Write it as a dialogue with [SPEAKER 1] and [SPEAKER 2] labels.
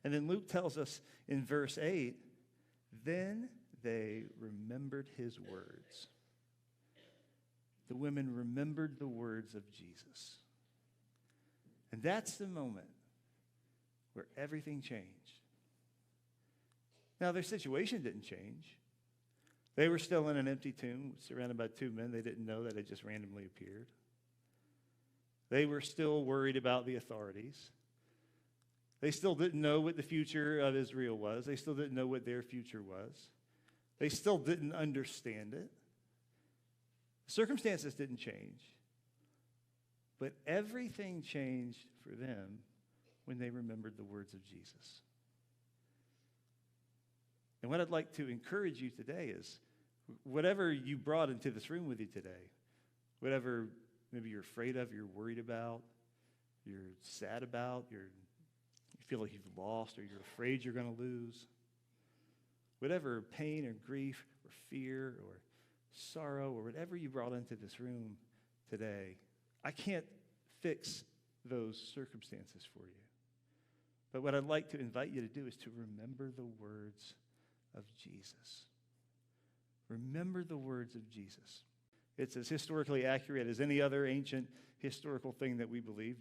[SPEAKER 1] And then Luke tells us in verse 8, then they remembered his words. The women remembered the words of Jesus. And that's the moment where everything changed. Now, their situation didn't change. They were still in an empty tomb surrounded by two men they didn't know that had just randomly appeared. They were still worried about the authorities. They still didn't know what the future of Israel was. They still didn't know what their future was. They still didn't understand it. Circumstances didn't change. But everything changed for them when they remembered the words of Jesus. And what I'd like to encourage you today is, whatever you brought into this room with you today, whatever maybe you're afraid of, you're worried about, you're sad about, you feel like you've lost or you're afraid you're going to lose, whatever pain or grief or fear or sorrow or whatever you brought into this room today, I can't fix those circumstances for you. But what I'd like to invite you to do is to remember the words of Jesus. Remember the words of Jesus. It's as historically accurate as any other ancient historical thing that we believe.